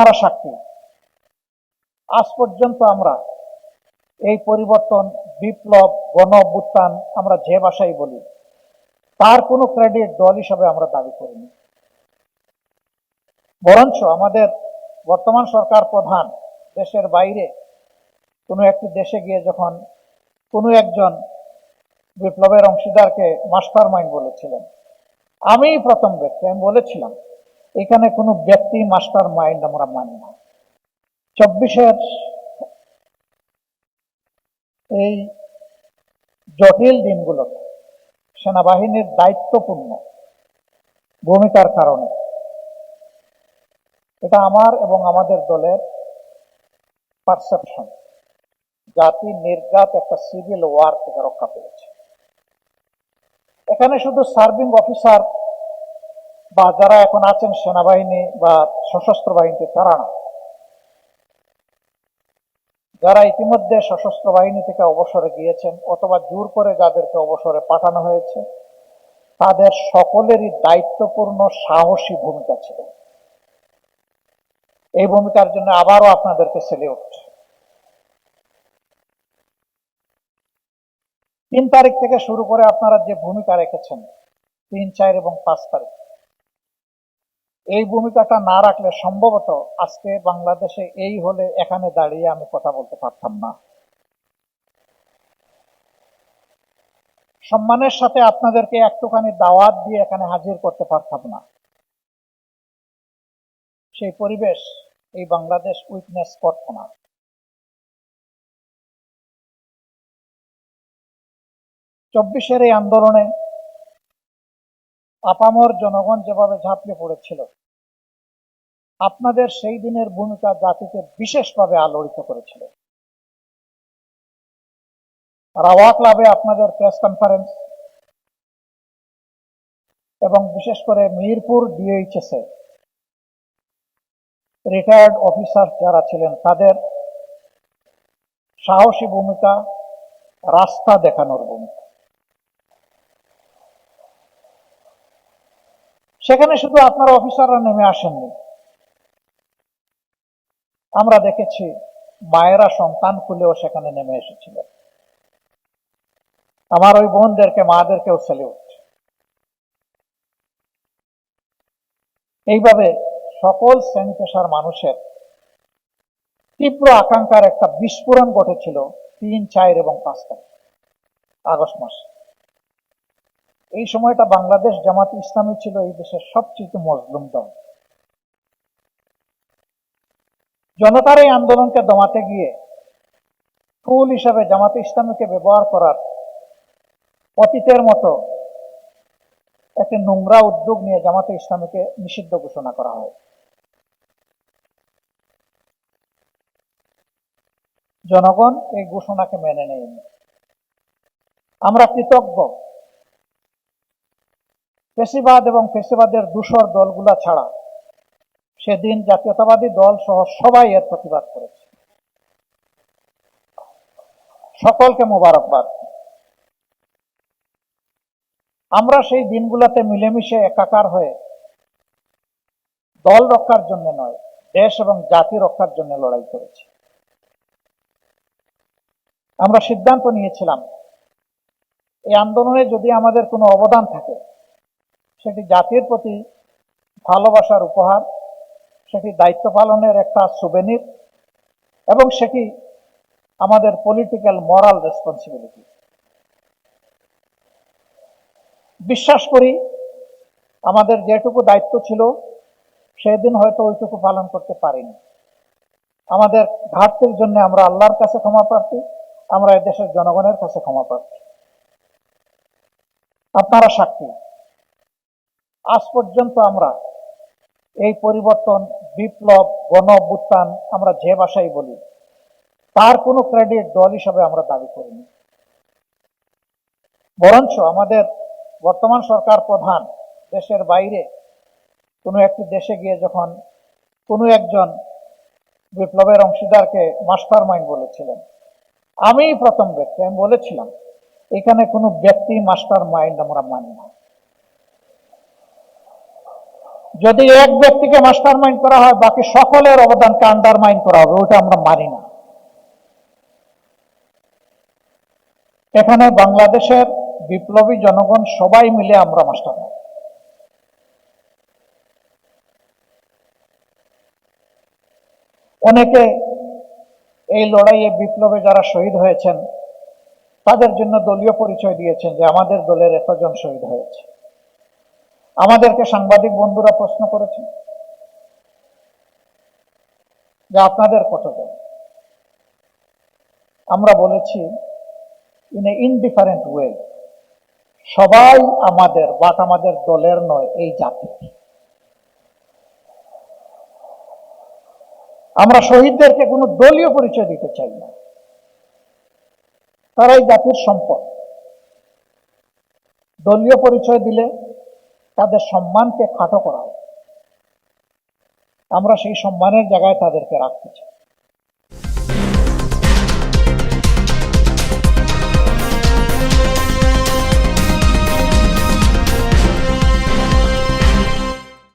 আপনারা সাক্ষী, আজ পর্যন্ত আমরা এই পরিবর্তন, বিপ্লব, গণ অভ্যুত্থান আমরা যে ভাষায় বলি, তার কোনো ক্রেডিট দল হিসাবে আমরা দাবি করিনি। বরঞ্চ আমাদের বর্তমান সরকার প্রধান দেশের বাইরে কোনো একটি দেশে গিয়ে যখন কোনো একজন বিপ্লবের অংশীদারকে মাস্টার মাইন্ড বলেছিলেন, আমি প্রথম ব্যক্তি, আমি বলেছিলাম এখানে কোনো ব্যক্তি মাস্টার মাইন্ড আমরা মানি না। 24-এর এই জটিল দিনগুলোতে সেনাবাহিনীর দায়িত্বপূর্ণ ভূমিকার কারণে এটা আমার এবং আমাদের দলের পারসেপশন, জাতি নির্ঘাত একটা সিভিল ওয়ার থেকে রক্ষা পেয়েছে। এখানে শুধু সার্ভিং অফিসার বা যারা এখন আছেন সেনাবাহিনী বা সশস্ত্র বাহিনীতে তারা না, যারা ইতিমধ্যে সশস্ত্র বাহিনী থেকে অবসরে গিয়েছেন অথবা জোর করে যাদেরকে অবসরে পাঠানো হয়েছে, তাদের সকলেরই দায়িত্বপূর্ণ সাহসী ভূমিকা ছিল। এই ভূমিকার জন্য আবারও আপনাদেরকে সেলিউট। 3 তারিখ থেকে শুরু করে আপনারা যে ভূমিকা রেখেছেন 3, 4 এবং 5 তারিখ, এই ভূমিকাটা না রাখলে সম্ভবত আজকে বাংলাদেশে এই হলে এখানে দাঁড়িয়ে আমি কথা বলতে পারতাম না। সম্মানের সাথে আপনাদেরকে একটুখানি দাওয়াত দিয়ে এখানে হাজির করতে পারতাম না। সেই পরিবেশ এই বাংলাদেশ উইটনেস করত না। 24-এর এই আন্দোলনে আপামর জনগণ যেভাবে ঝাঁপিয়ে পড়েছিল, আপনাদের সেই দিনের ভূমিকা জাতিকে বিশেষভাবে আলোড়িত করেছিল। রাওয়া ক্লাবে আপনাদের প্রেস কনফারেন্স এবং বিশেষ করে Mirpur DHS a retired officer যারা ছিলেন তাদের সাহসী ভূমিকা, রাস্তা দেখানোর ভূমিকা, সেখানে শুধু আপনারা অফিসাররা নেমে আসেননি, আমরা দেখেছি মায়েরা সন্তান খুলেও সেখানে নেমে এসেছিলেন। আমার ওই বোনদেরকে, মাদেরকেও সেলিউট। এইভাবে সকল শ্রেণী পেশার মানুষের তীব্র আকাঙ্ক্ষার একটা বিস্ফোরণ ঘটেছিল 3, 4 এবং 5 তারিখ আগস্ট মাসে। এই সময়টা বাংলাদেশ জামাত ইসলামী ছিল এই দেশের সবচেয়ে মজলুম দল। জনতার এই আন্দোলনকে দমাতে গিয়ে টুল হিসাবে জামাতে ইসলামীকে ব্যবহার করার অতীতের মতো একটি নোংরা উদ্যোগ নিয়ে জামাতে ইসলামীকে নিষিদ্ধ ঘোষণা করা হয়। জনগণ এই ঘোষণাকে মেনে নেয়নি। আমরা কৃতজ্ঞ, ফ্যাসিবাদ এবং ফ্যাসিবাদের দূষর দলগুলা ছাড়া সেদিন জাতীয়তাবাদী দল সহ সবাই এর প্রতিবাদ করেছে। সকলকে মোবারকবাদ। আমরা সেই দিনগুলোতে মিলেমিশে একাকার হয়ে দল রক্ষার জন্য নয়, দেশ এবং জাতি রক্ষার জন্য লড়াই করেছি। আমরা সিদ্ধান্ত নিয়েছিলাম এই আন্দোলনে যদি আমাদের কোনো অবদান থাকে, সেটি জাতির প্রতি ভালোবাসার উপহার, সেটি দায়িত্ব পালনের একটা সুবেনির, এবং সেটি আমাদের পলিটিক্যাল মরাল রেসপন্সিবিলিটি। বিশ্বাস করি আমাদের যেটুকু দায়িত্ব ছিল সেদিন হয়তো ওইটুকু পালন করতে পারিনি। আমাদের ঘাটতির জন্য আমরা আল্লাহর কাছে ক্ষমা প্রার্থী, আমরা দেশের জনগণের কাছে ক্ষমা প্রার্থী। আপনারা সাক্ষী, আজ পর্যন্ত আমরা এই পরিবর্তন, বিপ্লব, গণ অভ্যুত্থান আমরা যে ভাষায় বলি, তার কোনো ক্রেডিট দল হিসাবে আমরা দাবি করিনি। বরঞ্চ আমাদের বর্তমান সরকার প্রধান দেশের বাইরে কোনো একটি দেশে গিয়ে যখন কোনো একজন বিপ্লবের অংশীদারকে মাস্টার মাইন্ড বলেছিলেন, আমি প্রথম ব্যক্তি, আমি বলেছিলাম এখানে কোনো ব্যক্তি মাস্টার মাইন্ড আমরা মানি না। যদি এক ব্যক্তিকে মাস্টার মাইন্ড করা হয়, বাকি সকলের অবদানকে আন্ডারমাইন করা হবে, ওটা আমরা মানি না। এখানে বাংলাদেশের বিপ্লবী জনগণ সবাই মিলে আমরা মাস্টার মাইন্ড। অনেকে এই লড়াইয়ে বিপ্লবে যারা শহীদ হয়েছেন তাদের জন্য দলীয় পরিচয় দিয়েছেন যে আমাদের দলের এতজন শহীদ হয়েছে। আমাদেরকে সাংবাদিক বন্ধুরা প্রশ্ন করেছেন যে আপনাদের কতজন। আমরা বলেছি ইন এ ইনডিফারেন্ট ওয়ে, সবাই আমাদের, বাট আমাদের দলের নয়, এই জাতির। আমরা শহীদদেরকে কোনো দলীয় পরিচয় দিতে চাই না, তারা এই জাতির সম্পদ। দলীয় পরিচয় দিলে তাদের সম্মানকে খাটো করা হবে। আমরা সেই সম্মানের জায়গায় তাদেরকে রাখতে চাই।